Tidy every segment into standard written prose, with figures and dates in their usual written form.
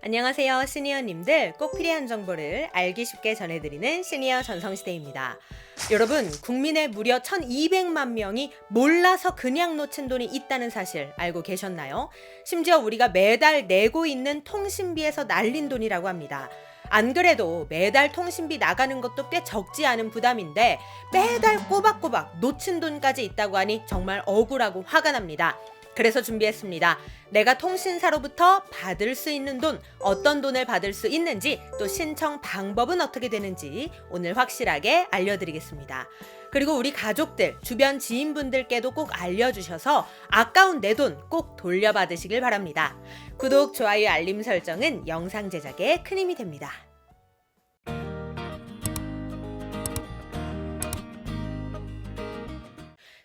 안녕하세요, 시니어님들. 꼭 필요한 정보를 알기 쉽게 전해드리는 시니어 전성시대입니다. 여러분, 국민의 무려 1200만 명이 몰라서 그냥 놓친 돈이 있다는 사실 알고 계셨나요? 심지어 우리가 매달 내고 있는 통신비에서 날린 돈이라고 합니다. 안 그래도 매달 통신비 나가는 것도 꽤 적지 않은 부담인데 매달 꼬박꼬박 놓친 돈까지 있다고 하니 정말 억울하고 화가 납니다. 그래서 준비했습니다. 내가 통신사로부터 받을 수 있는 돈, 어떤 돈을 받을 수 있는지, 또 신청 방법은 어떻게 되는지 오늘 확실하게 알려드리겠습니다. 그리고 우리 가족들, 주변 지인분들께도 꼭 알려주셔서 아까운 내 돈 꼭 돌려받으시길 바랍니다. 구독, 좋아요, 알림 설정은 영상 제작에 큰 힘이 됩니다.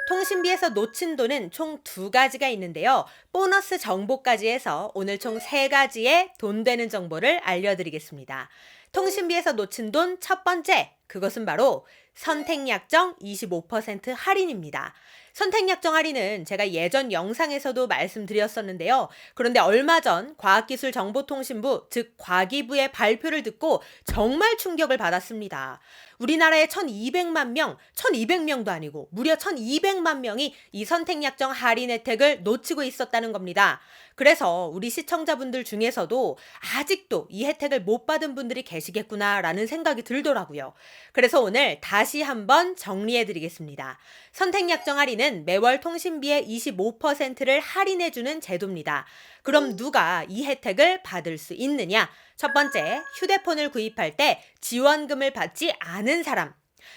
통신비에서 놓친 돈은 총 2가지가 있는데요. 보너스 정보까지 해서 오늘 총 3가지의 돈 되는 정보를 알려드리겠습니다. 통신비에서 놓친 돈 첫 번째, 그것은 바로 선택약정 25% 할인입니다. 선택약정 할인은 제가 예전 영상에서도 말씀드렸었는데요. 그런데 얼마 전 과학기술정보통신부, 즉 과기부의 발표를 듣고 정말 충격을 받았습니다. 우리나라에 1200만 명, 1200명도 아니고 무려 1200만 명이 이 선택약정 할인 혜택을 놓치고 있었다는 겁니다. 그래서 우리 시청자분들 중에서도 아직도 이 혜택을 못 받은 분들이 계시겠구나라는 생각이 들더라고요. 그래서 오늘 다시 한번 정리해드리겠습니다. 선택약정 할인은 매월 통신비의 25%를 할인해주는 제도입니다. 그럼 누가 이 혜택을 받을 수 있느냐? 첫 번째, 휴대폰을 구입할 때 지원금을 받지 않은 사람.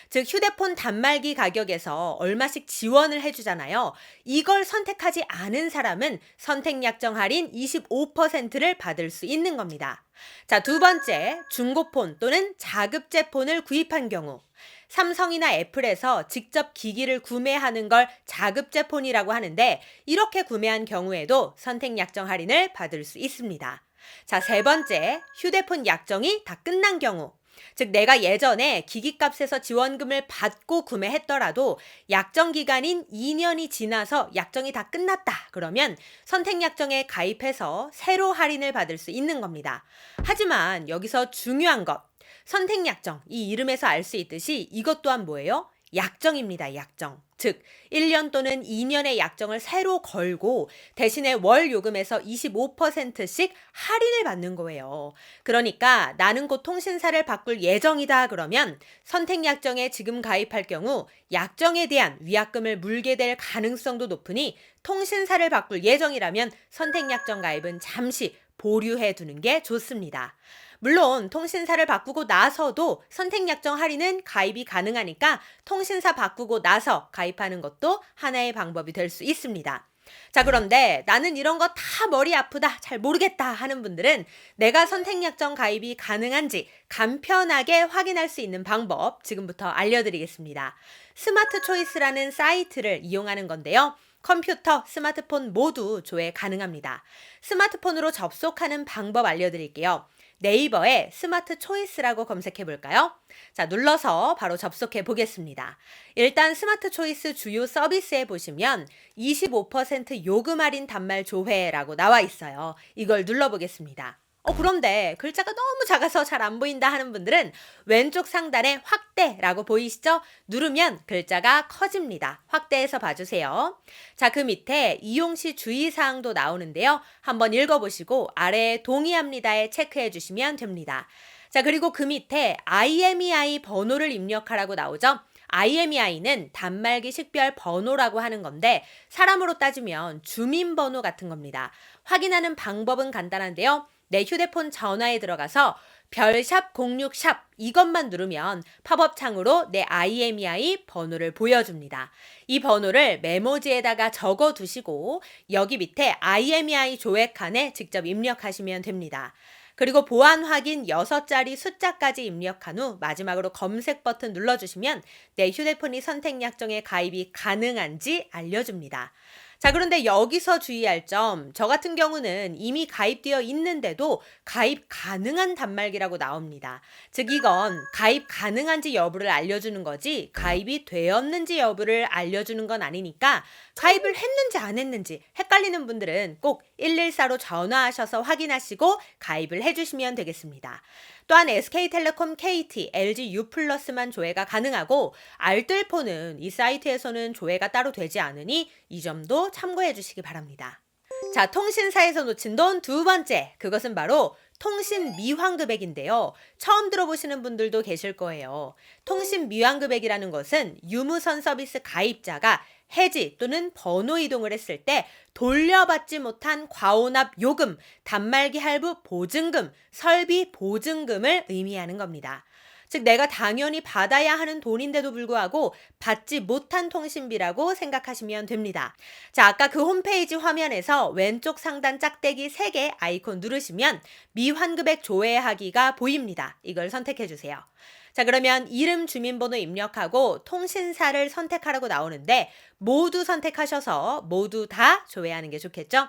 즉 휴대폰 단말기 가격에서 얼마씩 지원을 해주잖아요. 이걸 선택하지 않은 사람은 선택약정 할인 25%를 받을 수 있는 겁니다. 자, 두 번째, 중고폰 또는 자급제폰을 구입한 경우. 삼성이나 애플에서 직접 기기를 구매하는 걸 자급제폰이라고 하는데 이렇게 구매한 경우에도 선택약정 할인을 받을 수 있습니다. 자, 세 번째, 휴대폰 약정이 다 끝난 경우. 즉 내가 예전에 기기값에서 지원금을 받고 구매했더라도 약정 기간인 2년이 지나서 약정이 다 끝났다. 그러면 선택약정에 가입해서 새로 할인을 받을 수 있는 겁니다. 하지만 여기서 중요한 것, 선택약정, 이 이름에서 알 수 있듯이 이것 또한 뭐예요? 약정입니다. 약정. 즉 1년 또는 2년의 약정을 새로 걸고 대신에 월 요금에서 25%씩 할인을 받는 거예요. 그러니까 나는 곧 통신사를 바꿀 예정이다 그러면 선택약정에 지금 가입할 경우 약정에 대한 위약금을 물게 될 가능성도 높으니 통신사를 바꿀 예정이라면 선택약정 가입은 잠시 보류해 두는 게 좋습니다. 물론 통신사를 바꾸고 나서도 선택약정 할인은 가입이 가능하니까 통신사 바꾸고 나서 가입하는 것도 하나의 방법이 될 수 있습니다. 자, 그런데 나는 이런 거 다 머리 아프다, 잘 모르겠다 하는 분들은 내가 선택약정 가입이 가능한지 간편하게 확인할 수 있는 방법 지금부터 알려드리겠습니다. 스마트 초이스라는 사이트를 이용하는 건데요. 컴퓨터, 스마트폰 모두 조회 가능합니다. 스마트폰으로 접속하는 방법 알려드릴게요. 네이버에 스마트 초이스라고 검색해 볼까요? 자, 눌러서 바로 접속해 보겠습니다. 일단 스마트 초이스 주요 서비스에 보시면 25% 요금 할인 단말 조회라고 나와 있어요. 이걸 눌러보겠습니다. 그런데 글자가 너무 작아서 잘 안 보인다 하는 분들은 왼쪽 상단에 확대라고 보이시죠? 누르면 글자가 커집니다. 확대해서 봐주세요. 자, 그 밑에 이용 시 주의사항도 나오는데요. 한번 읽어보시고 아래에 동의합니다에 체크해 주시면 됩니다. 자, 그리고 그 밑에 IMEI 번호를 입력하라고 나오죠? IMEI는 단말기 식별 번호라고 하는 건데 사람으로 따지면 주민번호 같은 겁니다. 확인하는 방법은 간단한데요. 내 휴대폰 전화에 들어가서 별샵 06샵 이것만 누르면 팝업 창으로 내 IMEI 번호를 보여줍니다. 이 번호를 메모지에다가 적어 두시고 여기 밑에 IMEI 조회칸에 직접 입력하시면 됩니다. 그리고 보안 확인 6자리 숫자까지 입력한 후 마지막으로 검색 버튼 눌러주시면 내 휴대폰이 선택약정에 가입이 가능한지 알려줍니다. 자, 그런데 여기서 주의할 점, 저 같은 경우는 이미 가입되어 있는데도 가입 가능한 단말기라고 나옵니다. 즉, 이건 가입 가능한지 여부를 알려주는 거지, 가입이 되었는지 여부를 알려주는 건 아니니까, 가입을 했는지 안 했는지 헷갈리는 분들은 꼭 114로 전화하셔서 확인하시고 가입을 해주시면 되겠습니다. 또한 SK텔레콤, KT, LG U+만 조회가 가능하고 알뜰폰은 이 사이트에서는 조회가 따로 되지 않으니 이 점도 참고해 주시기 바랍니다. 자, 통신사에서 놓친 돈 두 번째, 그것은 바로 통신 미환급액인데요. 처음 들어보시는 분들도 계실 거예요. 통신 미환급액이라는 것은 유무선 서비스 가입자가 해지 또는 번호 이동을 했을 때 돌려받지 못한 과오납 요금, 단말기 할부 보증금, 설비 보증금을 의미하는 겁니다. 즉, 내가 당연히 받아야 하는 돈인데도 불구하고 받지 못한 통신비라고 생각하시면 됩니다. 자, 아까 그 홈페이지 화면에서 왼쪽 상단 짝대기 3개 아이콘 누르시면 미환급액 조회하기가 보입니다. 이걸 선택해 주세요. 자, 그러면 이름, 주민번호 입력하고 통신사를 선택하라고 나오는데 모두 선택하셔서 모두 다 조회하는 게 좋겠죠?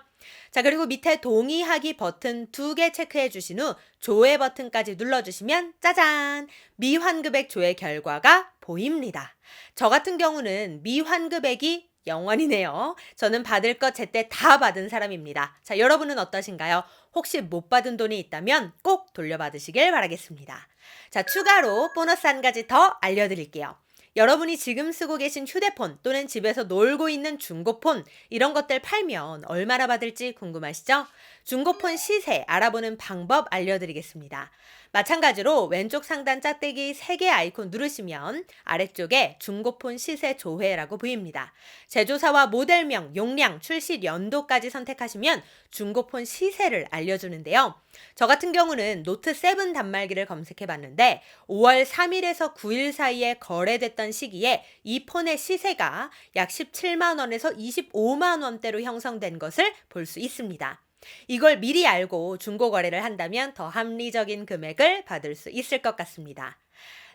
자, 그리고 밑에 동의하기 버튼 2개 체크해 주신 후 조회 버튼까지 눌러주시면 짜잔! 미환급액 조회 결과가 보입니다. 저 같은 경우는 미환급액이 0원이네요. 저는 받을 것 제때 다 받은 사람입니다. 자, 여러분은 어떠신가요? 혹시 못 받은 돈이 있다면 꼭 돌려받으시길 바라겠습니다. 자, 추가로 보너스 한 가지 더 알려드릴게요. 여러분이 지금 쓰고 계신 휴대폰 또는 집에서 놀고 있는 중고폰, 이런 것들 팔면 얼마나 받을지 궁금하시죠? 중고폰 시세 알아보는 방법 알려드리겠습니다. 마찬가지로 왼쪽 상단 짝대기 3개 아이콘 누르시면 아래쪽에 중고폰 시세 조회라고 보입니다. 제조사와 모델명, 용량, 출시 연도까지 선택하시면 중고폰 시세를 알려주는데요. 저 같은 경우는 노트7 단말기를 검색해 봤는데 5월 3일에서 9일 사이에 거래됐던 시기에 이 폰의 시세가 약 17만 원에서 25만 원대로 형성된 것을 볼 수 있습니다. 이걸 미리 알고 중고 거래를 한다면 더 합리적인 금액을 받을 수 있을 것 같습니다.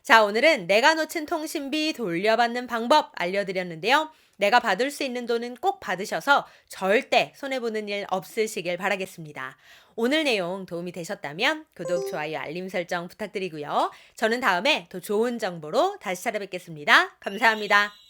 자, 오늘은 내가 놓친 통신비 돌려받는 방법 알려드렸는데요. 내가 받을 수 있는 돈은 꼭 받으셔서 절대 손해보는 일 없으시길 바라겠습니다. 오늘 내용 도움이 되셨다면 구독, 좋아요, 알림 설정 부탁드리고요. 저는 다음에 더 좋은 정보로 다시 찾아뵙겠습니다. 감사합니다.